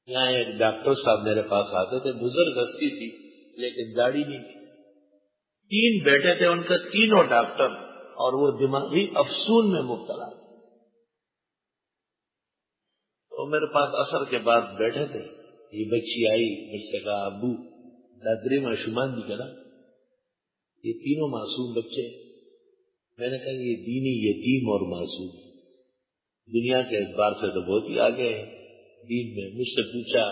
یہاں ایک ڈاکٹر صاحب میرے پاس آتے تھے، بزرگ ہستی تھی لیکن داڑھی نہیں تھی، 3 بیٹے تھے ان کا، تینوں ڈاکٹر، اور وہ دماغی افسون میں مبتلا تھے۔ تو میرے پاس عصر کے بعد بیٹھے تھے، یہ بچی آئی، مجھ سے کہا ابو دادری معشومان دی کہنا یہ تینوں معصوم بچے۔ میں نے کہا یہ دینی یتیم اور معصوم، دنیا کے اعتبار سے تو بہت ہی آگے ہے دین میں۔ مجھ سے پوچھا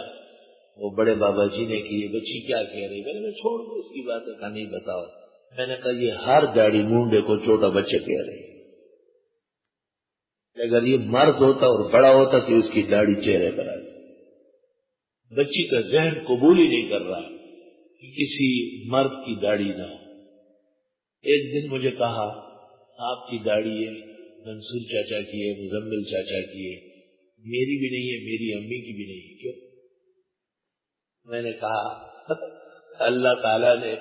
وہ بڑے بابا جی نے کہ یہ بچی کیا کہہ رہی؟ میں نے چھوڑ دو اس کی بات ہے، کہا نہیں بتاؤ۔ میں نے کہا یہ ہر داڑھی مونڈے کو چھوٹا بچہ کہہ رہے، اگر یہ مرد ہوتا اور بڑا ہوتا تو اس کی داڑھی چہرے پر آتی۔ بچی کا ذہن قبول ہی نہیں کر رہا کہ کسی مرد کی داڑھی نہ ہو۔ ایک دن مجھے کہا آپ کی داڑھی ہے، منصور چاچا کی ہے، مزمل چاچا کی ہے، میری بھی نہیں ہے، میری امی کی بھی نہیں ہے، کیوں؟ میں نے کہا اللہ تعالیٰ نے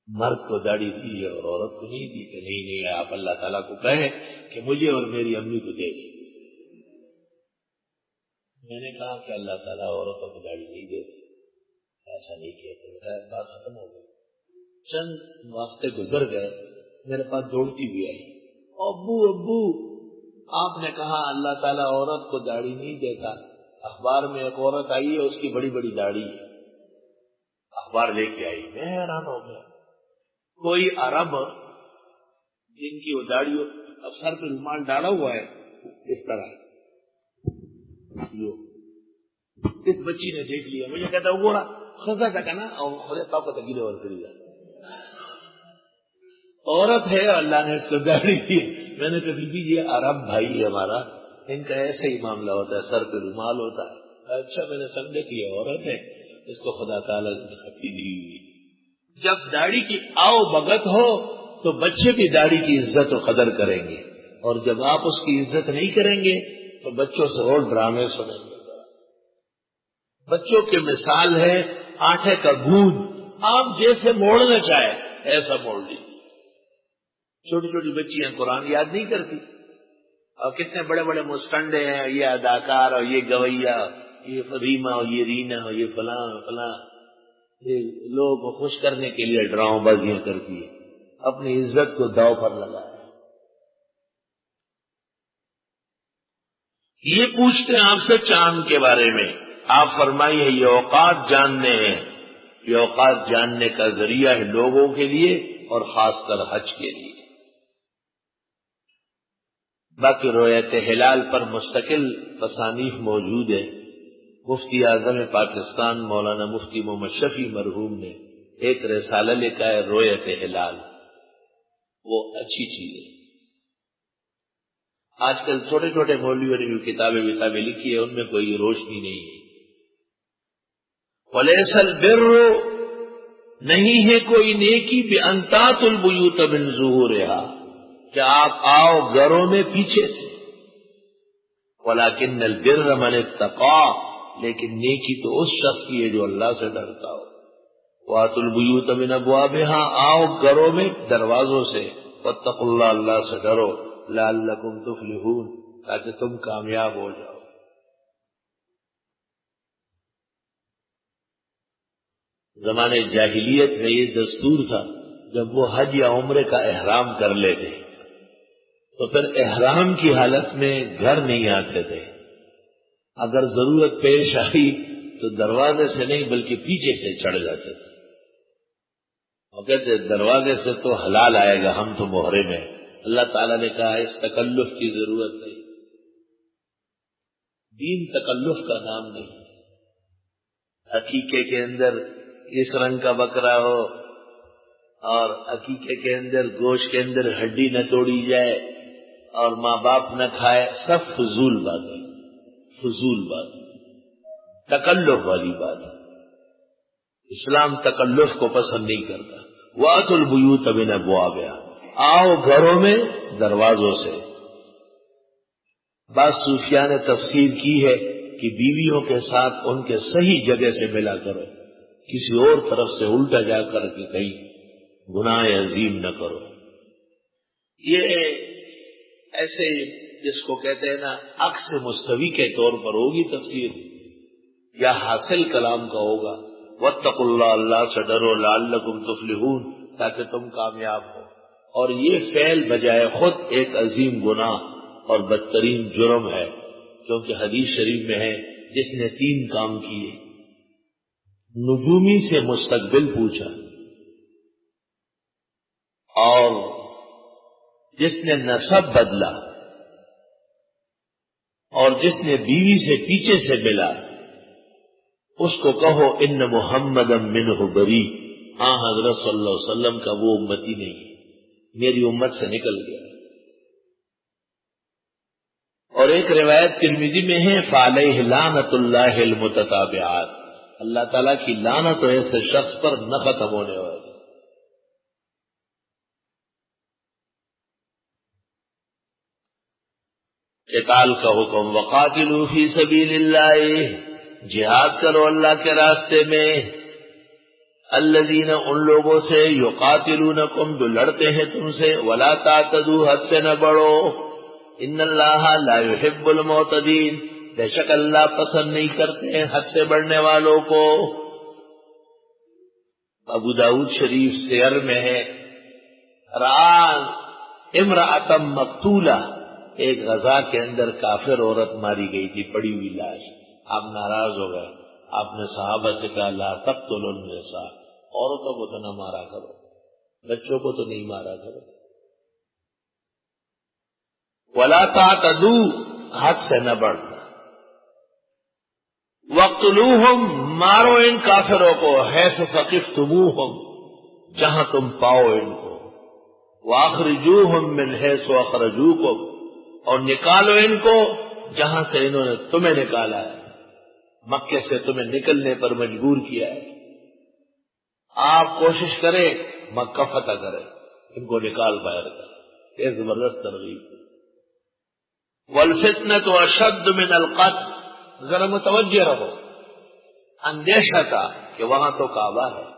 مرد کو داڑھی دی ہے اور عورت کو نہیں دی۔ کہ نہیں آپ اللہ تعالیٰ کو کہیں کہ مجھے اور میری امی کو دے دیں۔ میں نے کہا کہ اللہ تعالیٰ عورتوں کو داڑھی نہیں دیتے، ایسا نہیں کیا تو بات ختم ہو گئی۔ چند واسطے گزر گئے، میرے پاس دوڑتی ہوئی آئی، ابو آپ نے کہا اللہ تعالیٰ عورت کو داڑھی نہیں دیتا، اخبار میں ایک عورت آئی ہے اس کی بڑی بڑی داڑھی ہے، اخبار لے کے آئی۔ میں حیران ہو گیا، کوئی عرب جن کی وہ داڑھی اب سر پہ رومال ڈالا ہوا ہے اس طرح، اس بچی نے دیکھ لیا، مجھے کہتا وہ خزا تھا نا اور خدا پاپا تک گرے اور کری جائے، عورت ہے اللہ نے اس کو داڑھی دی۔ میں نے کہا بی یہ عرب بھائی ہے ہمارا، ان کا ایسا ہی معاملہ ہوتا ہے، سر پہ رومال ہوتا ہے۔ اچھا میں نے سمجھا کہ یہ عورت ہے، اس کو خدا تعالیٰ نے داڑھی دی ہوئی۔ جب داڑھی کی آؤ بگت ہو تو بچے بھی داڑھی کی عزت و قدر کریں گے، اور جب آپ اس کی عزت نہیں کریں گے تو بچوں سے اور ڈرامے سنیں گے۔ بچوں کی مثال ہے آٹے کا گود، آپ جیسے موڑنا چاہے ایسا موڑ لیجیے۔ چھوٹی چھوٹی بچیاں قرآن یاد نہیں کرتی، اور کتنے بڑے بڑے مستنڈے ہیں، یہ اداکار اور یہ گویا، یہ فریما اور یہ رینا اور یہ فلاں فلاں، یہ لوگوں کو خوش کرنے کے لیے ڈراؤں بازیاں کرتی ہے، اپنی عزت کو داؤ پر لگایا۔ یہ پوچھتے ہیں آپ سے چاند کے بارے میں، آپ فرمائیے یہ اوقات جاننے ہیں، یہ اوقات جاننے کا ذریعہ ہے لوگوں کے لیے اور خاص کر حج کے لیے۔ باقی رویت ہلال پر مستقل تصانیف موجود ہے۔ مفتی اعظم پاکستان مولانا مفتی محمد شفیع مرحوم نے ایک رسالہ لکھا ہے رویت ہلال، وہ اچھی چیز ہے۔ آج کل چھوٹے چھوٹے مولویوں نے جو کتابیں لکھی ہے ان میں کوئی روشنی نہیں ہے۔ وَلَيْسَ الْبِرُّ نہیں ہے کوئی نیکی بِأَن تَأْتُوا الْبُيُوتَ مِن ظُهُورِهَا کہ آپ آؤ گھروں میں پیچھے سے، وَلَكِنَّ الْبِرَّ مَنِ اتَّقَىٰ لیکن نیکی تو اس شخص کی ہے جو اللہ سے ڈرتا ہو۔ وَأْتُوا الْبُيُوتَ مِنْ أَبْوَابِهَا آؤ گھروں میں دروازوں سے، وَاتَّقُوا اللَّهَ اللہ سے ڈرو، لَعَلَّكُمْ تُفْلِحُونَ تاکہ تم کامیاب ہو جاؤ۔ زمانے جاہلیت میں یہ دستور تھا، جب وہ حج یا عمرے کا احرام کر لیتے تو پھر احرام کی حالت میں گھر نہیں آتے تھے، اگر ضرورت پیش آئی تو دروازے سے نہیں بلکہ پیچھے سے چڑھ جاتے تھے، اور کہتے دروازے سے تو حلال آئے گا، ہم تو محرم ہیں۔ اللہ تعالیٰ نے کہا اس تکلف کی ضرورت نہیں، دین تکلف کا نام نہیں۔ عقیقے کے اندر اس رنگ کا بکرا ہو اور عقیقے کے اندر گوشت کے اندر ہڈی نہ توڑی جائے اور ماں باپ نہ کھائے، سب فضول بات ہے، فضول بات ہے، تکلف والی بات ہے۔ اسلام تکلف کو پسند نہیں کرتا۔ وَأْتُوا الْبُيُوتَ مِنْ أَبْوَابِهَا آؤ گھروں میں دروازوں سے۔ بعض صوفیاء نے تفسیر کی ہے کہ بیویوں کے ساتھ ان کے صحیح جگہ سے ملا کرو، کسی اور طرف سے الٹا جا کر کے کہیں گناہ عظیم نہ کرو۔ یہ ایسے جس کو کہتے ہیں نا عکس مستوی کے طور پر ہوگی تفسیر، یا حاصل کلام کا ہوگا واتقوا اللہ، اللہ سے ڈرو لعلکم تفلحون، تاکہ تم کامیاب ہو۔ اور یہ فعل بجائے خود ایک عظیم گناہ اور بدترین جرم ہے، کیونکہ حدیث شریف میں ہے جس نے 3 کام کیے، نجومی سے مستقبل پوچھا، اور جس نے نسب بدلا، اور جس نے بیوی سے پیچھے سے ملا، اس کو کہو ان محمد منہ بری، ہاں حضرت صلی اللہ علیہ وسلم کا وہ امتی نہیں، میری امت سے نکل گیا۔ اور ایک روایت ترمذی میں ہے فعلیہ لعنت اللہ المتتابعات، اللہ تعالیٰ کی لعنت ایسے شخص پر نہ ختم ہونے والی۔ قتال کا حکم، وقاتلوا فی سبیل اللہ، جہاد کرو اللہ کے راستے میں، الذین ان لوگوں سے یقاتلونکم جو لڑتے ہیں تم سے، ولا تعتدوا حد سے نہ بڑھو، ان اللہ لا يحب المعتدین، بے شک اللہ پسند نہیں کرتے ہیں حد سے بڑھنے والوں کو۔ ابو داؤد شریف سیر میں ہے رآن امرأۃ مقتولہ، ایک غزا کے اندر کافر عورت ماری گئی تھی، پڑی ہوئی لاش، آپ ناراض ہو گئے، آپ نے صحابہ سے کہا لا تقتلوا النساء، عورتوں کو تو نہ مارا کرو، بچوں کو تو نہیں مارا کرو، ولا تعتدوا حد سے نہ بڑھنا، وقتلوہم مارو ان کافروں کو، حیث ثقفتموہم جہاں تم پاؤ ان کو، واخرجوہم من حیث اخرجوکم اور نکالو ان کو جہاں سے انہوں نے تمہیں نکالا ہے، مکے سے تمہیں نکلنے پر مجبور کیا ہے، آپ کوشش کریں مکہ فتح کریں، ان کو نکال باہر کر، یہ زبردست ترغیب۔ والفتنۃ اشد من القتل، ذرا متوجہ رہو، اندیشہ تھا کہ وہاں تو کعبہ ہے،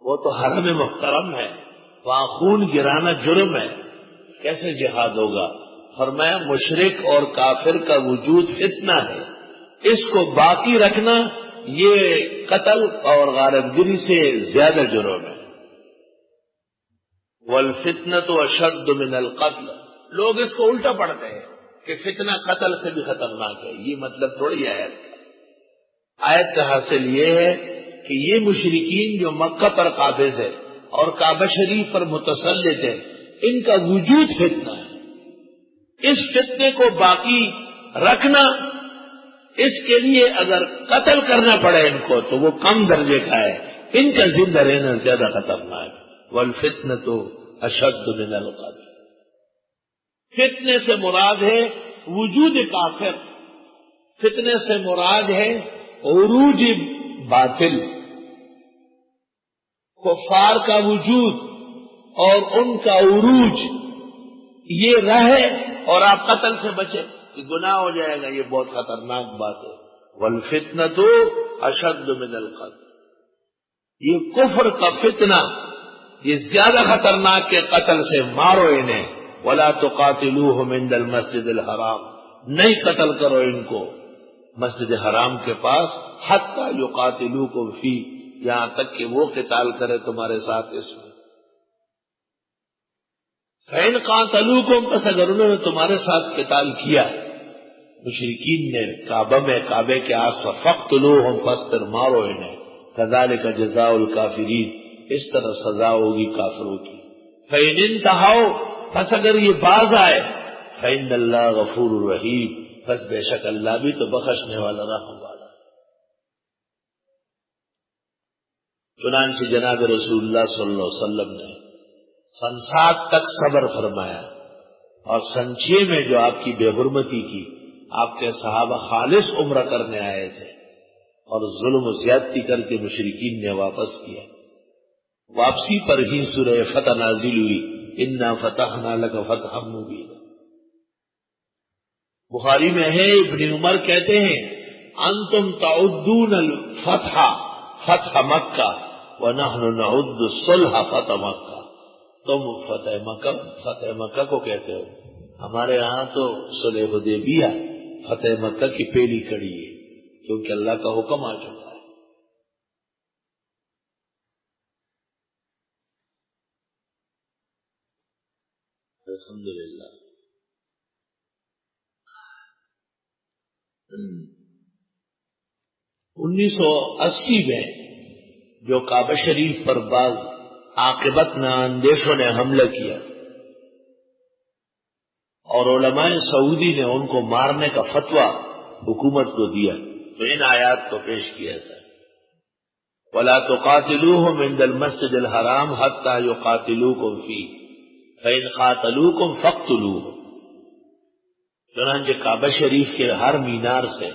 وہ تو حرم محترم ہے، وہاں خون گرانا جرم ہے، کیسے جہاد ہوگا؟ فرمایا مشرک اور کافر کا وجود فتنہ ہے، اس کو باقی رکھنا یہ قتل اور غارت گری سے زیادہ جرم ہے۔ والفتنۃ اشد من القتل، لوگ اس کو الٹا پڑھتے ہیں کہ فتنہ قتل سے بھی خطرناک ہے، یہ مطلب تھوڑی آیت کا حاصل یہ ہے کہ یہ مشرکین جو مکہ پر قابض ہے اور کعبہ شریف پر متسلط ہے، ان کا وجود فتنہ ہے، اس فتنے کو باقی رکھنا، اس کے لیے اگر قتل کرنا پڑے ان کو تو وہ کم درجے کا ہے، ان کا زندہ رہنا زیادہ خطرناک۔ والفتنۃ اشد من القتل، فتنے سے مراد ہے وجود کافر، فتنے سے مراد ہے عروج باطل، کفار کا وجود اور ان کا عروج یہ رہے اور آپ قتل سے بچے، یہ گناہ ہو جائے گا، یہ بہت خطرناک بات ہے۔ والفتنۃ اشد من القتل، یہ کفر کا فتنہ یہ زیادہ خطرناک کے قتل سے، مارو انہیں۔ ولا تقاتلوہم عند المسجد الحرام، نہیں قتل کرو ان کو مسجد حرام کے پاس، حتی یقاتلوکم فی، یہاں تک کہ وہ قتال کرے تمہارے ساتھ اس میں۔ فإن قاتلوکم، پس اگر انہوں نے تمہارے ساتھ قتال کیا، مشرکین نے کعبے کے آس پاس، فقتلوہم، پس پھر مارو انہیں، کذالک جزاء الکافرین، اس طرح سزا ہوگی کافروں کی۔ فإن انتہوا، پس اگر یہ باز آئے، فإن اللہ غفور رحیم، پس بے شک اللہ بھی تو بخشنے والا رحم والا۔ چنانچہ جناب رسول اللہ صلی اللہ علیہ وسلم نے سن 7 تک صبر فرمایا، اور سن 6 میں جو آپ کی بے حرمتی کی، آپ کے صحابہ خالص عمرہ کرنے آئے تھے اور ظلم و زیادتی کر کے مشرکین نے واپس کیا۔ واپسی پر ہی سورہ فتح نازل ہوئی، انا فتحنا لک فتحا مبینا۔ بخاری میں ہے ابن عمر کہتے ہیں انتم تعدون الفتح فتح مکہ ونحن نعد الصلح فتح مکہ، تم فتح مکہ کو کہتے ہو، ہمارے ہاں تو صلح حدیبیہ فتح مکہ کی پہلی کڑی ہے، کیونکہ اللہ کا حکم آ چکا ہے۔ الحمدللہ۔ 1980 میں جو کعبہ شریف پر بعض عاقبت نااندیشوں نے حملہ کیا اور علماء سعودی نے ان کو مارنے کا فتویٰ حکومت کو دیا، تو ان آیات کو پیش کیا تھا، وَلَا تُقَاتِلُوهُمْ عِنْدَ الْمَسْجِدِ الْحَرَامِ حَتَّى يُقَاتِلُوكُمْ فِيهِ فَإِنْ قَاتَلُوكُمْ فَاقْتُلُوهُمْ۔ چنانچہ کعبہ شریف کے ہر مینار سے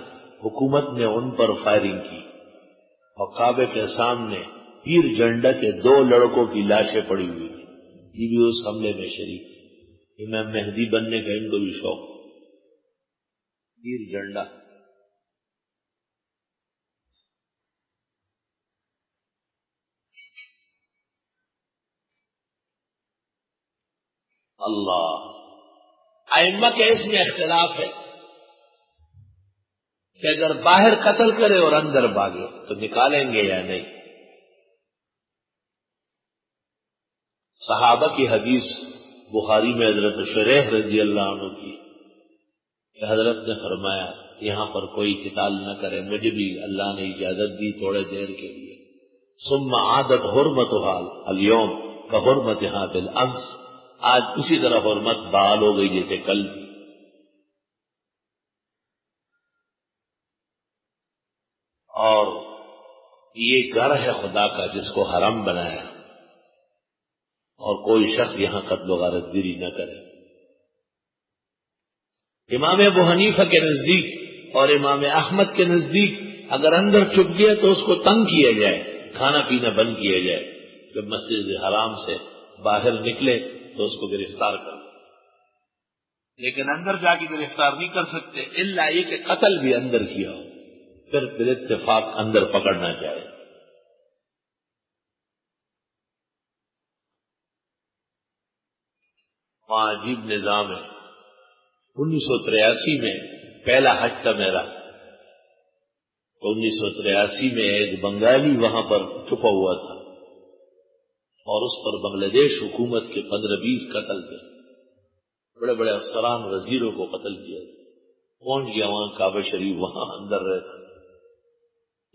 حکومت نے ان پر فائرنگ کی، اور کعبے کے سامنے پیر جھنڈا کے 2 لڑکوں کی لاشیں پڑی ہوئی تھی، یہ بھی اس حملے میں شریک تھے۔ امام مہدی بننے کا ان کو بھی شوق تھا۔ پیر جھنڈا اللہ، ائمہ کے اس میں اختلاف ہے کہ اگر باہر قتل کرے اور اندر بھاگے تو نکالیں گے یا نہیں۔ صحابہ کی حدیث بخاری میں حضرت شریح رضی اللہ عنہ کی کہ حضرت نے فرمایا یہاں پر کوئی قتال نہ کرے، مجھے بھی اللہ نے اجازت دی تھوڑے دیر کے لیے۔ ثم عادت حرمتها اليوم كحرمتها بالامس، آج اسی طرح حرمت بحال ہو گئی جیسے کل بھی۔ اور یہ گھر ہے خدا کا جس کو حرم بنایا، اور کوئی شخص یہاں قتل و غارت گیری نہ کرے۔ امام ابو حنیفہ کے نزدیک اور امام احمد کے نزدیک اگر اندر چھپ گیا تو اس کو تنگ کیا جائے، کھانا پینا بند کیا جائے، جب مسجد حرام سے باہر نکلے تو اس کو گرفتار کر، لیکن اندر جا کے گرفتار نہیں کر سکتے الا یہ کہ قتل بھی اندر کیا ہو، پھر بال اتفاق اندر پکڑنا چاہے۔ وہاں عجیب نظام ہے۔ 1983 میں پہلا حج تھا میرا، تو 1983 میں ایک بنگالی وہاں پر چھپا ہوا تھا، اور اس پر بنگلہ دیش حکومت کے 15-20 قتل تھے، بڑے بڑے افسران وزیروں کو قتل کیا، پہنچ گیا وہاں کعبہ شریف، وہاں اندر رہتا۔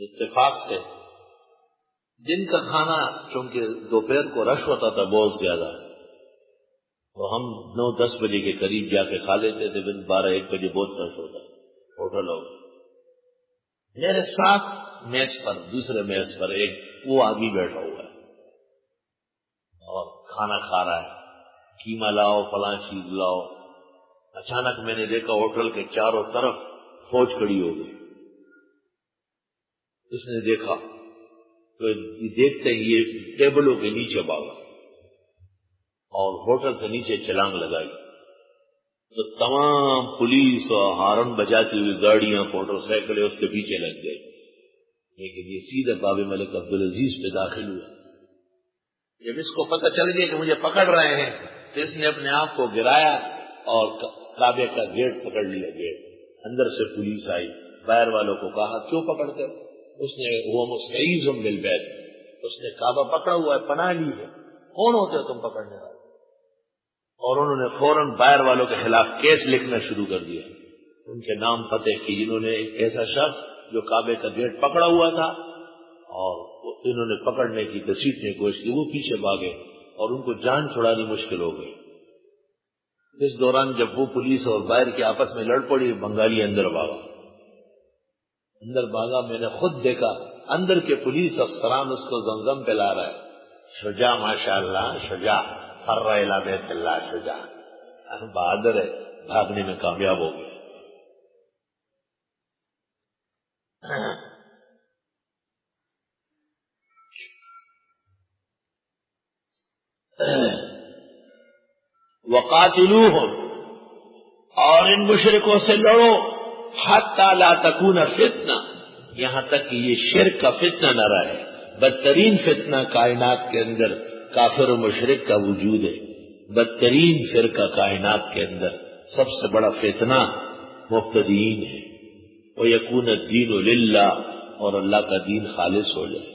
اتفاق سے دن کا کھانا چونکہ دوپہر کو رش ہوتا تھا بہت زیادہ، تو ہم 9-10 بجے کے قریب جا کے کھا لیتے تھے، پھر 12-1 بجے بہت رش ہوتا ہوٹل ہو۔ میرے ساتھ میز پر، دوسرے میز پر ایک وہ آدمی بیٹھا ہوا ہے اور کھانا کھا رہا ہے، قیمہ لاؤ فلاں چیز لاؤ۔ اچانک میں نے دیکھا ہوٹل کے چاروں طرف فوج کھڑی ہو گئی۔ اس نے دیکھا تو دیکھتے ہی یہ ٹیبلوں کے نیچے بھاگا اور ہوٹل سے نیچے چھلانگ لگائی، تو تمام پولیس اور ہارن بجاتی ہوئی گاڑیاں، موٹر سائیکلیں اس کے پیچھے لگ گئی، لیکن یہ سیدھے باب ملک عبدالعزیز پہ داخل ہوا۔ جب اس کو پتہ چل گیا کہ مجھے پکڑ رہے ہیں تو اس نے اپنے آپ کو گرایا اور کعبے کا گیٹ پکڑ لیا۔ گیٹ اندر سے پولیس آئی، باہر والوں کو کہا کیوں پکڑتے؟ اس نے وہ مستعیذ بالبیت، اس نے کعبہ پکڑا ہوا ہے، پناہ لی ہے، کون ہوتے تم پکڑنے والے؟ اور انہوں نے فوراً باہر والوں کے خلاف کیس لکھنا شروع کر دیا، ان کے نام پتے کی، جنہوں نے ایک ایسا شخص جو کعبے کا گیٹ پکڑا ہوا تھا اور انہوں نے پکڑنے کی گھسیٹنے کی کوشش کی، وہ پیچھے بھاگے اور ان کو جان چھڑانی مشکل ہو گئی۔ اس دوران جب وہ پولیس اور باہر کے آپس میں لڑ پڑی، بنگالی اندر بھاگا، میں نے خود دیکھا اندر کے پولیس افسران اس کو زمزم پہ لا رہا ہے، شجاع ماشاء اللہ، شجاع فر الی بیت اللہ، شجاع بہادر ہے، بھاگنے میں کامیاب ہو گیا۔ وقاتلوہم، اور ان مشرکوں سے لڑو، حتی لا تکون فتنہ، یہاں تک کہ یہ شرک کا فتنہ نہ رہے۔ بدترین فتنہ کائنات کے اندر کافر و مشرک کا وجود ہے، بدترین فرقہ کائنات کے اندر، سب سے بڑا فتنہ مبتدئین ہے۔ وَيَكُونَ الدِّينُ لِلَّهِ، اور اللہ کا دین خالص ہو جائے۔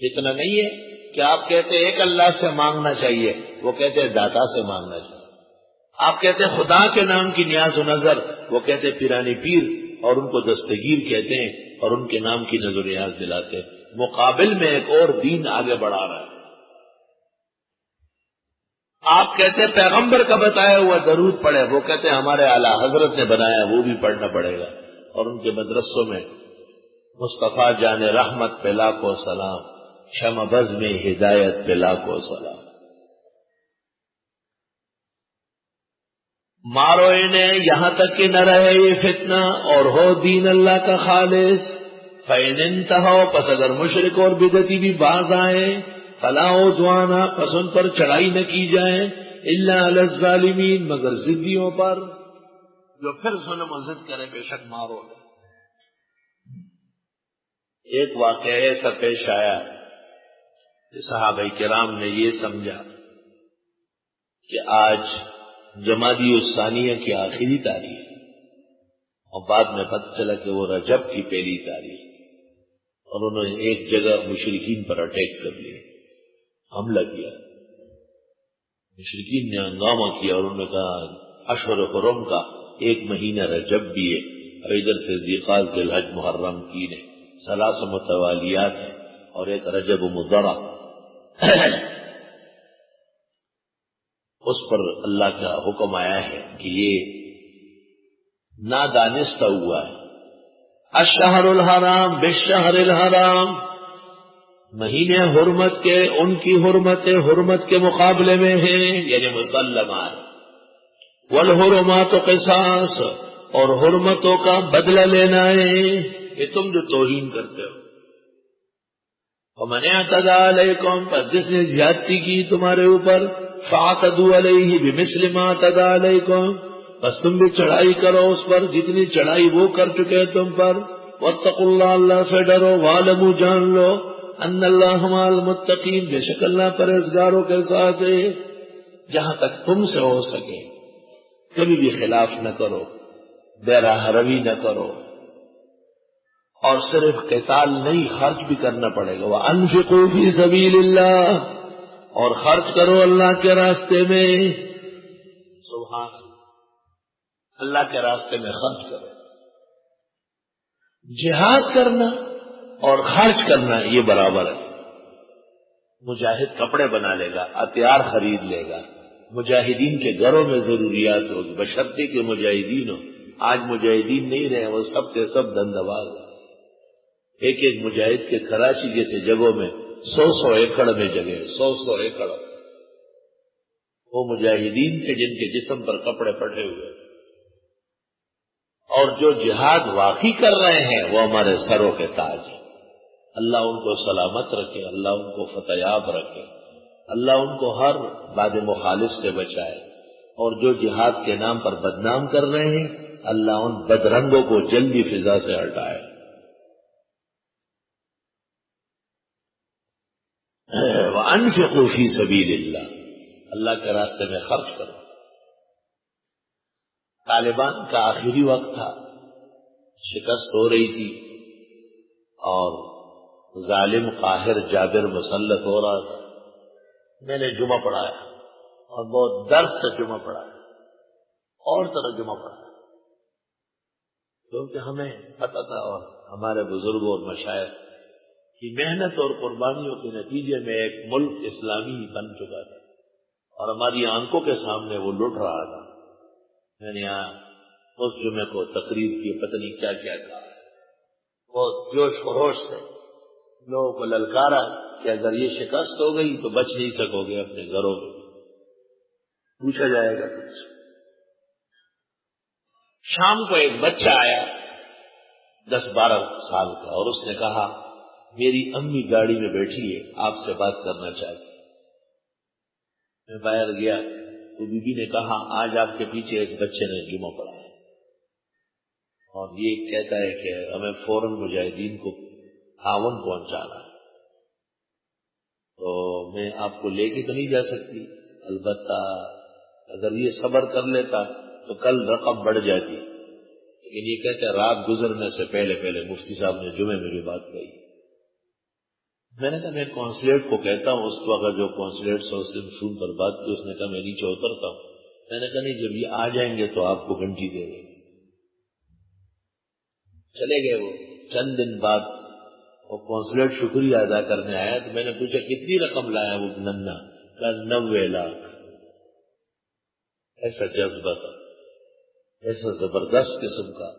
اتنا نہیں ہے کہ آپ کہتے ایک اللہ سے مانگنا چاہیے، وہ کہتے داتا سے مانگنا چاہیے۔ آپ کہتے خدا کے نام کی نیاز و نظر، وہ کہتے پیرانی پیر، اور ان کو دستگیر کہتے ہیں اور ان کے نام کی نظر و نیاز دلاتے ہیں۔ مقابل میں ایک اور دین آگے بڑھا رہا ہے۔ آپ کہتے پیغمبر کا بتایا ہوا درود پڑھے، وہ کہتے ہمارے اعلیٰ حضرت نے بنایا، وہ بھی پڑھنا پڑے گا۔ اور ان کے مدرسوں میں مصطفیٰ جان رحمت پہ لاکھوں سلام، شمع بز میں ہدایت پہ لاکھوں سلام۔ مارو انہیں یہاں تک کہ نہ رہے یہ فتنہ اور ہو دین اللہ کا خالص۔ فَإِنِ انتہوا، پس اگر مشرک اور بدعتی بھی باز آئیں، فَلَا عُدْوَانَ، پس ان پر چڑھائی نہ کی جائے، إِلَّا عَلَى الظَّالِمِينَ، مگر ضدیوں پر، جو پھر ظلم و ضد کرے بے شک مارو۔ ایک واقعہ ایسا پیش آیا کہ صحابہ کرام نے یہ سمجھا کہ آج جمادی الثانیہ کی آخری تاریخ، اور بعد میں پتہ چلا کہ وہ رجب کی پہلی تاریخ، اور انہوں نے ایک جگہ مشرکین پر اٹیک کر لیا، حملہ کیا۔ مشرکین نے ہنگامہ کیا اور انہوں نے کہا اشہر حرم کا ایک مہینہ رجب بھی ہے، اور ادھر سے ذیقعدہ، ذوالحج، محرم کی نے ثلاث متوالیات ہیں، اور ایک رجب مضر۔ اس پر اللہ کا حکم آیا ہے کہ یہ نادانستہ ہوا ہے۔ الشہر الحرام بالشہر الحرام، مہینے حرمت کے ان کی حرمت کے مقابلے میں ہیں، یعنی مسلمہ ہے۔ والحرمات قصاص، اور حرمتوں کا بدلہ لینا ہے، یہ تم جو توہین کرتے ہو۔ ومن اعتدى علیکم، پر جس نے زیادتی کی تمہارے اوپر، فاعتدوا علیہ بمثل ما اعتدى علیکم، بس تم بھی چڑھائی کرو اس پر جتنی چڑھائی وہ کر چکے تم پر۔ واتقوا اللہ، اللہ سے ڈرو، وَاعْلَمُوا، جان لو، ان اللہ مع المتقین، بے شک اللہ پرہیزگاروں کے ساتھ ہے۔ جہاں تک تم سے ہو سکے کبھی بھی خلاف نہ کرو، بے راہ روی نہ کرو، اور صرف قتال نہیں، خرچ بھی کرنا پڑے گا۔ وَأَنفِقُوا فِي سَبِيلِ اللَّهِ، اور خرچ کرو اللہ کے راستے میں۔ سبحان اللہ، اللہ کے راستے میں خرچ کرو۔ جہاد کرنا اور خرچ کرنا یہ برابر ہے۔ مجاہد کپڑے بنا لے گا، ہتھیار خرید لے گا، مجاہدین کے گھروں میں ضروریات ہوگی، بشرطے کے مجاہدین ہو۔ آج مجاہدین نہیں رہے، وہ سب کے سب دندواز ہیں۔ ایک ایک مجاہد کے کراچی جیسے جگہوں میں 100 ایکڑ میں جگہ، 100 ایکڑ، وہ مجاہدین تھے جن کے جسم پر کپڑے پڑے ہوئے۔ اور جو جہاد واقعی کر رہے ہیں وہ ہمارے سروں کے تاج ہیں۔ اللہ ان کو سلامت رکھے، اللہ ان کو فتح یاب رکھے، اللہ ان کو ہر باد مخالف سے بچائے، اور جو جہاد کے نام پر بدنام کر رہے ہیں اللہ ان بدرنگوں کو جلدی فضا سے ہٹائے۔ وَأَنفِقُوا فِي سَبِيلِ اللَّهِ، اللہ کے راستے میں خرچ کرو۔ طالبان کا آخری وقت تھا، شکست ہو رہی تھی، اور ظالم قاہر جابر مسلط ہو رہا تھا۔ میں نے جمعہ پڑھایا، اور بہت درد سے جمعہ پڑھایا، اور طرح جمعہ پڑھایا، کیونکہ ہمیں پتہ تھا اور ہمارے بزرگوں اور مشائخ کی محنت اور قربانیوں کے نتیجے میں ایک ملک اسلامی بن چکا تھا، اور ہماری آنکھوں کے سامنے وہ لٹ رہا تھا۔ میں نے یہاں اس جمعے کو تقریر کی، پتہ نہیں کیا کیا کہا، بہت جوش خروش سے لوگوں کو للکارا کہ اگر یہ شکست ہو گئی تو بچ نہیں سکو گے اپنے گھروں میں، پوچھا جائے گا تم سے۔ شام کو ایک بچہ آیا 10-12 سال کا، اور اس نے کہا میری امی گاڑی میں بیٹھی ہے، آپ سے بات کرنا چاہتی ہے۔ میں باہر گیا تو بی بی نے کہا آج آپ کے پیچھے اس بچے نے جمعہ پڑھا ہے، اور یہ کہتا ہے کہ ہمیں فوراً مجاہدین کو تعاون پہنچانا ہے، تو میں آپ کو لے کے تو نہیں جا سکتی، البتہ اگر یہ صبر کر لیتا تو کل رقم بڑھ جاتی، لیکن یہ کہتے ہیں رات گزرنے سے پہلے پہلے مفتی صاحب نے جمعے میں جو بات کہی. میں نے کہا میں کونسلیٹ کو کہتا ہوں، اس کو اگر جو کونسلیٹ سے اس نے فون پر بات کی، اس نے کہا میں نیچے اترتا ہوں. میں نے کہا نہیں، جب یہ آ جائیں گے تو آپ کو گھنٹی دے دیں گے. چلے گئے وہ. چند دن بعد وہ کونسلیٹ شکریہ ادا کرنے آیا تو میں نے پوچھا کتنی رقم لایا وہ ننا؟ کہا 90 لاکھ. ایسا جذبہ تھا، ایسا زبردست قسم کا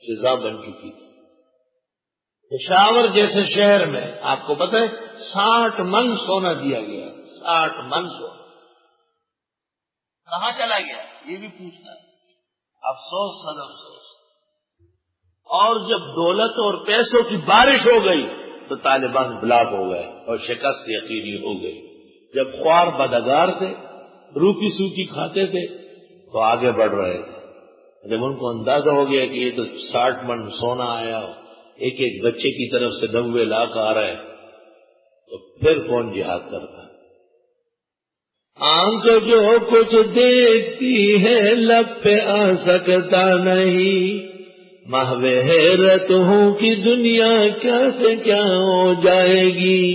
فضا بن چکی تھی. پشاور جیسے شہر میں آپ کو پتہ ہے 60 من سونا دیا گیا. 60 من سونا کہاں چلا گیا یہ بھی پوچھنا ہے. افسوس سن افسوس. اور جب دولت اور پیسوں کی بارش ہو گئی تو طالبان بلاک ہو گئے اور شکست یقینی ہو گئی. جب خوار بدگار تھے، روکی سوکی کھاتے تھے تو آگے بڑھ رہے تھے. جب ان کو اندازہ ہو گیا کہ یہ تو 60 من سونا آیا، ایک ایک بچے کی طرف سے 90 لاکھ آ رہے، تو پھر کون جہاد کرتا؟ آنکھ جو کچھ دیکھتی ہے لب پہ آ سکتا نہیں، محو حیرت ہوں کہ دنیا کیا سے کیا ہو جائے گی.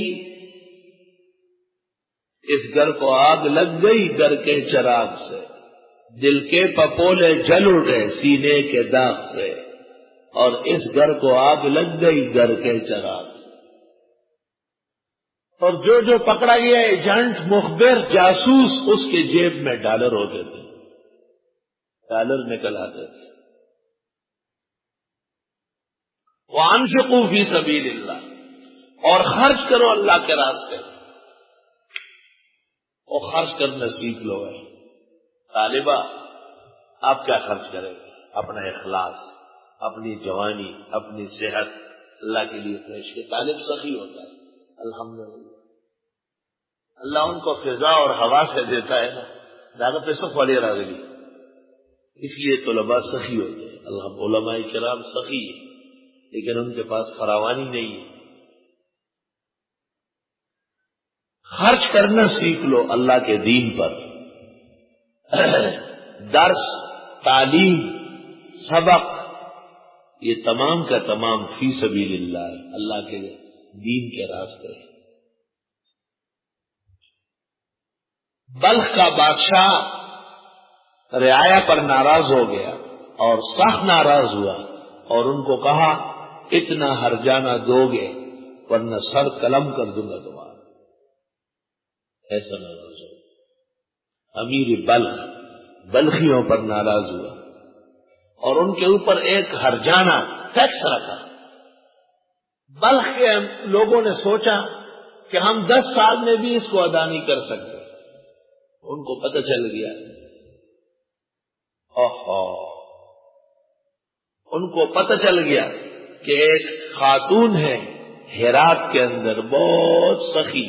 اس گھر کو آگ لگ گئی گھر کے چراغ سے، دل کے پپولے جل اٹھے سینے کے داغ سے، اور اس گھر کو آگ لگ گئی گھر کے چراغ سے. اور جو پکڑا گیا ایجنٹ، مخبر، جاسوس، اس کے جیب میں ڈالر ہوتے تھے، ڈالر نکل آتے تھے. وَأَنفِقُوا فِي سَبِيلِ اللَّهِ، اور خرچ کرو اللہ کے راستے میں. اور خرچ کرنا سیکھ لو. ہے طالبہ، آپ کیا خرچ کریں گے؟ اپنا اخلاص، اپنی جوانی، اپنی صحت اللہ کے لیے پیش کے. طالب سخی ہوتا ہے الحمدللہ. اللہ ان کو فضا اور ہوا سے دیتا ہے نا، زیادہ پیسوں کھولے راغلی، اس لیے طلباء سخی ہوتے ہیں. اللہ علماء کرام سخی ہے لیکن ان کے پاس فراوانی نہیں ہے. خرچ کرنا سیکھ لو اللہ کے دین پر. درس، تعلیم، سبق، یہ تمام کا تمام فی سبیل اللہ ہے، اللہ کے دین کے راستے ہیں. بلخ کا بادشاہ رعایا پر ناراض ہو گیا اور سخت ناراض ہوا اور ان کو کہا اتنا ہرجانہ دو گے ورنہ سر قلم کر دوں گا تمہارا. ایسا ناراض ہو. امیر بلخ بلخیوں پر ناراض ہوا اور ان کے اوپر ایک ہرجانہ ٹیکس رکھا. بلخ کے لوگوں نے سوچا کہ ہم 10 سال میں بھی اس کو ادا نہیں کر سکتے. ان کو پتہ چل گیا، ان کو پتہ چل گیا کہ ایک خاتون ہے ہرات کے اندر بہت سخی،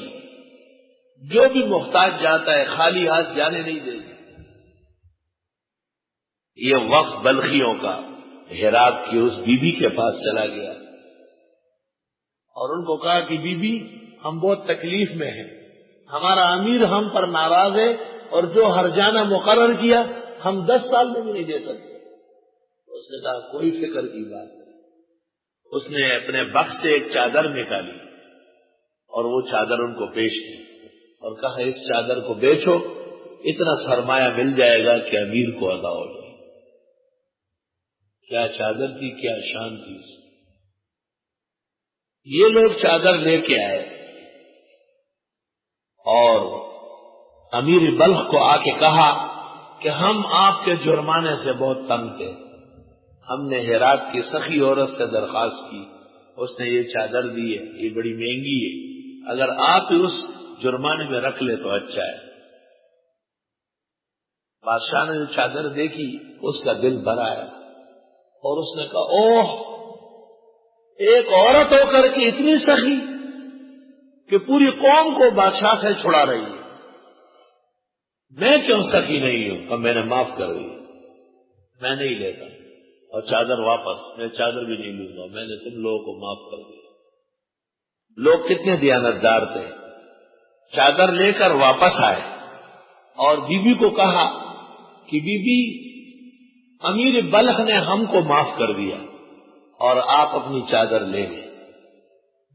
جو بھی محتاج جاتا ہے خالی ہاتھ جانے نہیں دے گی. یہ وقت بلخیوں کا ہرات کی اس بی بی کے پاس چلا گیا اور ان کو کہا کہ بی بی ہم بہت تکلیف میں ہیں، ہمارا امیر ہم پر ناراض ہے اور جو ہرجانہ مقرر کیا ہم 10 سال میں بھی نہیں دے سکتے. اس نے کہا کوئی فکر کی بات نہیں. اس نے اپنے بکس سے ایک چادر نکالی اور وہ چادر ان کو پیش کی اور کہا اس چادر کو بیچو، اتنا سرمایہ مل جائے گا کہ امیر کو ادا ہو جائے. کیا چادر تھی، کیا شان تھی. یہ لوگ چادر لے کے آئے اور امیر بلخ کو آ کے کہا کہ ہم آپ کے جرمانے سے بہت تنگ تھے، ہم نے ہرات کی سخی عورت سے درخواست کی، اس نے یہ چادر دی ہے، یہ بڑی مہنگی ہے، اگر آپ اس جرمانے میں رکھ لے تو اچھا ہے. بادشاہ نے جو چادر دیکھی اس کا دل بھرا ہے اور اس نے کہا اوہ، ایک عورت ہو کر کے اتنی سخی کہ پوری قوم کو بادشاہ سے چھڑا رہی ہے، میں کیوں سخی نہیں ہوں؟ اور میں نے معاف کر دی، میں نہیں لیتا اور چادر واپس، میں چادر بھی نہیں لوں گا، میں نے تم لوگوں کو معاف کر دیا. لوگ کتنے دیانتدار تھے، چادر لے کر واپس آئے اور بی بی کو کہا کہ بی بی امیر بلخ نے ہم کو معاف کر دیا اور آپ اپنی چادر لے گئے۔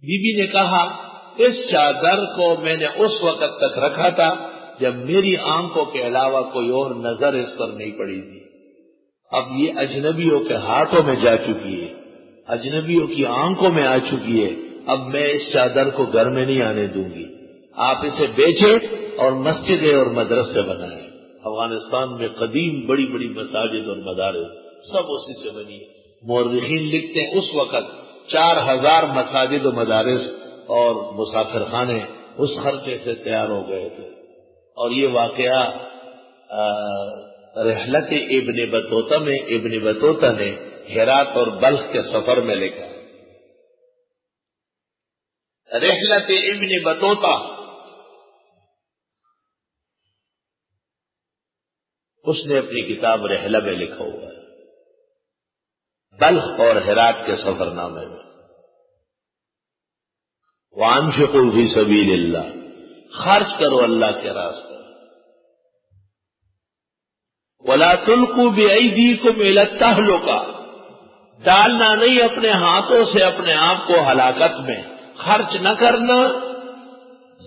بی بی نے کہا اس چادر کو میں نے اس وقت تک رکھا تھا جب میری آنکھوں کے علاوہ کوئی اور نظر اس پر نہیں پڑی تھی، اب یہ اجنبیوں کے ہاتھوں میں جا چکی ہے، اجنبیوں کی آنکھوں میں آ چکی ہے، اب میں اس چادر کو گھر میں نہیں آنے دوں گی، آپ اسے بیچیں اور مسجدیں اور مدرسے بنائیں۔ افغانستان میں قدیم بڑی بڑی مساجد اور مدارس سب اسی سے بنی ہے۔ مورخین لکھتے ہیں اس وقت 4000 مساجد و مدارس اور مسافر خانے اس خرچے سے تیار ہو گئے تھے۔ اور یہ واقعہ رحلت ابن بطوطہ میں ابن بطوطہ نے ہرات اور بلخ کے سفر میں لکھا ہے۔ رحلت ابن بطوطہ اس نے اپنی کتاب رحلہ میں لکھا ہوا ہے، بلخ اور ہرات کے سفر نامے میں۔ وَأَنفِقُوا فِي سَبِيلِ اللَّهِ، خرچ کرو اللہ کے راستے۔ وَلَا تُلْقُوا بِأَيْدِيكُمْ إِلَى التَّهْلُكَةِ، ڈالنا نہیں اپنے ہاتھوں سے اپنے آپ کو ہلاکت میں، خرچ نہ کرنا،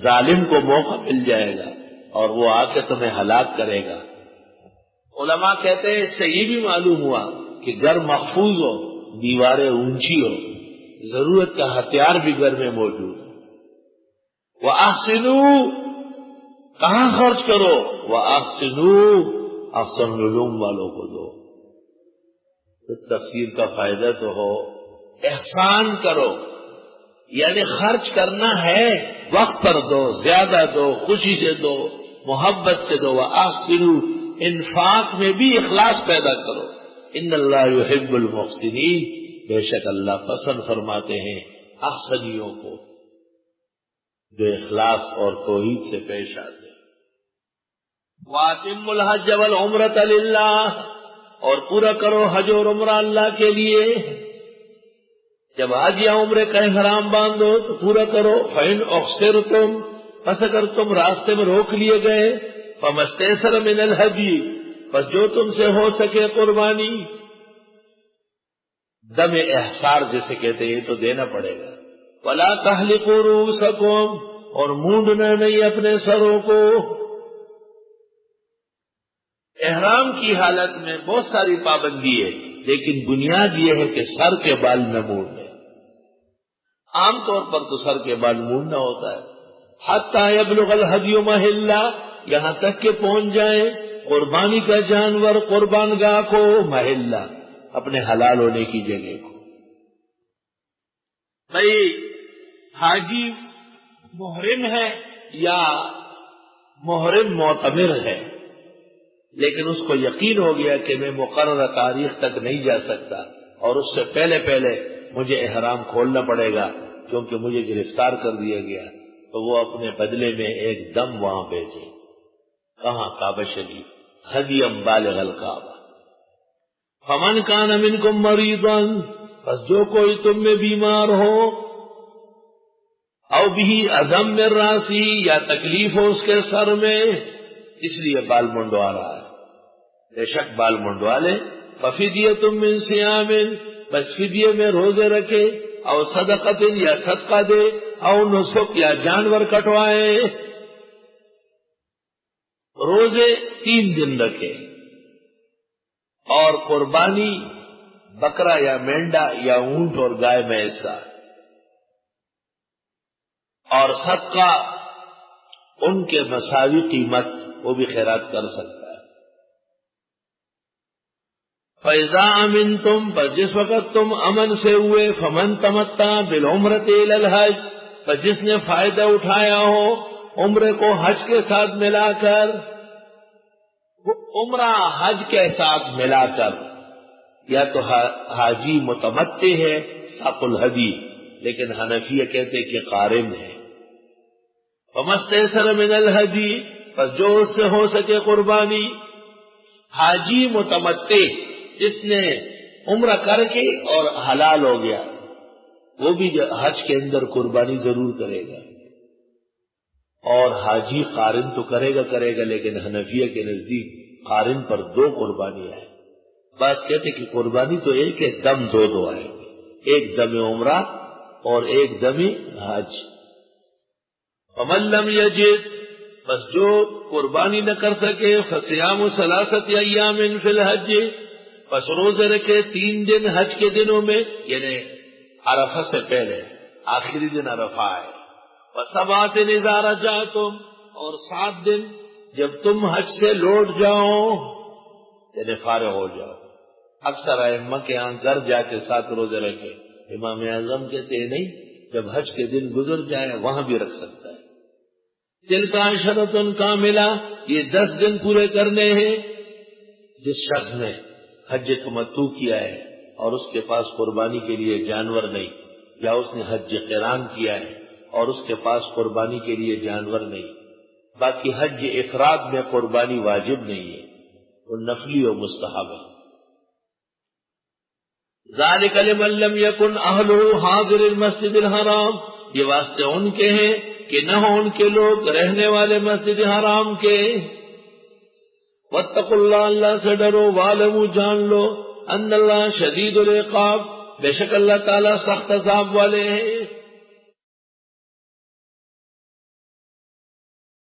ظالم کو موقع مل جائے گا اور وہ آ کے تمہیں ہلاک کرے گا۔ علماء کہتے ہیں اس سے یہ بھی معلوم ہوا کہ گھر محفوظ ہو، دیواریں اونچی ہو، ضرورت کا ہتھیار بھی گھر میں موجود ہو۔ وَأَحْسِنُوا، کہاں خرچ کرو؟ وَأَحْسِنُوا، احسن العلوم والوں کو دو۔ تو تفسیر کا فائدہ تو ہو، احسان کرو، یعنی خرچ کرنا ہے، وقت پر دو، زیادہ دو، خوشی سے دو، محبت سے دو۔ وَأَحْسِنُوا، انفاق میں بھی اخلاص پیدا کرو۔ ان اللہ یحب المحسنین، بے شک اللہ پسند فرماتے ہیں احسنیوں کو، جو اخلاص اور توحید سے پیش آتے ہیں۔ وَأَتِمُّوا الْحَجَّ وَالْعُمْرَةَ لِلَّهِ، اور پورا کرو حج اور عمرہ اللہ کے لیے۔ جب حج یا عمرے کا احرام باندھو تو پورا کرو۔ فَإِنْ أُحْصِرْتُمْ، پس اگر تم راستے میں روک لیے گئے، فَمَا اسْتَيْسَرَ مِنَ الْهَدْيِ، پس جو تم سے ہو سکے قربانی۔ دم احصار جسے کہتے ہیں یہ تو دینا پڑے گا۔ وَلَا تَحْلِقُوا رُؤُوسَكُمْ، اور مونڈنا نہیں اپنے سروں کو۔ احرام کی حالت میں بہت ساری پابندی ہے، لیکن بنیاد یہ ہے کہ سر کے بال نہ مونڈیں۔ عام طور پر تو سر کے بال مونڈنا ہوتا ہے۔ حَتَّى يَبْلُغَ الْهَدْيُ مَحِلَّهُ، یہاں تک کہ پہنچ جائیں قربانی کا جانور قربان گاہ کو، محلہ، اپنے حلال ہونے کی جگہ کو۔ بھئی حاجی محرم ہے یا محرم معتمر ہے، لیکن اس کو یقین ہو گیا کہ میں مقررہ تاریخ تک نہیں جا سکتا اور اس سے پہلے پہلے مجھے احرام کھولنا پڑے گا کیونکہ مجھے گرفتار کر دیا گیا، تو وہ اپنے بدلے میں ایک دم وہاں بھیجے۔ کہاں؟ کعبہ شریف، ہدیم بالغ الکعبہ۔ فمن کان منکم مریضا، پس جو کوئی تم میں بیمار ہو، او بھی اذم من راسی، یا تکلیف ہو اس کے سر میں، اس لیے بال منڈوا رہا ہے، بے شک بال منڈوا لے۔ ففدیۃ من صیام، بس فدیے میں روزے رکھے، او صدقۃ، یا صدقہ دے، او نسک، یا جانور کٹوائے۔ روزے 3 دن رکھے، اور قربانی بکرا یا مینڈا یا اونٹ اور گائے میں حصہ، اور صدقہ ان کے مساوی قیمت، وہ بھی خیرات کر سکتا ہے۔ فَإِذَا أَمِنْتُمْ، پر جس وقت تم امن سے ہوئے، فَمَنْ تَمَتَّعَ بِالْعُمْرَةِ إِلَى الْحَجِّ، پر جس نے فائدہ اٹھایا ہو عمرے کو حج کے ساتھ ملا کر، عمرہ حج کے ساتھ ملا کر، یا تو حاجی متمتع ہے ساق الہدی، لیکن حنفیہ کہتے کہ قارن ہے۔ فَمَا اسْتَيْسَرَ مِنَ الْهَدْيِ، پس جو اس سے ہو سکے قربانی۔ حاجی متمتع، جس نے عمرہ کر کے اور حلال ہو گیا، وہ بھی حج کے اندر قربانی ضرور کرے گا، اور حاجی قارن تو کرے گا لیکن حنفیہ کے نزدیک قارن پر 2 قربانیاں ہیں۔ بعض کہتے کہ قربانی تو ایک ہے، دم دو دو آئے گے، ایک دم عمرہ اور ایک دم حج۔ فمن لم یجد، بس جو قربانی نہ کر سکے، فصیام ثلاثۃ ایام فی الحج، پس روزے رکھے 3 دن حج کے دنوں میں، یعنی عرفہ سے پہلے، آخری دن عرفہ ہے۔ وسبعۃ اذا رجعتم، اور 7 دن جب تم حج سے لوٹ جاؤ، یعنی فارغ ہو جاؤ۔ اکثر ائمہ کے یہاں گھر جا کے 7 روزے رکھے، امام اعظم کہتے ہیں نہیں، جب حج کے دن گزر جائے وہاں بھی رکھ سکتا ہے۔ تلک عشرۃ کاملہ، یہ 10 دن پورے کرنے ہیں۔ جس شخص نے حج تمتع کیا ہے اور اس کے پاس قربانی کے لیے جانور نہیں، یا اس نے حج قران کیا ہے اور اس کے پاس قربانی کے لیے جانور نہیں، باقی حج افراد میں قربانی واجب نہیں ہے، وہ نفلی و مستحب ہے۔ ذالک لمن لم یکن اہلہ حاضر المسجد الحرام، یہ واسطے ان کے ہیں کہ نہ ہو ان کے لوگ رہنے والے مسجد حرام کے۔ واتقوا اللہ، اللہ سے ڈرو، وعلموا، جان لو، ان اللہ شدید العقاب، بے شک اللہ تعالیٰ سخت عذاب والے ہیں۔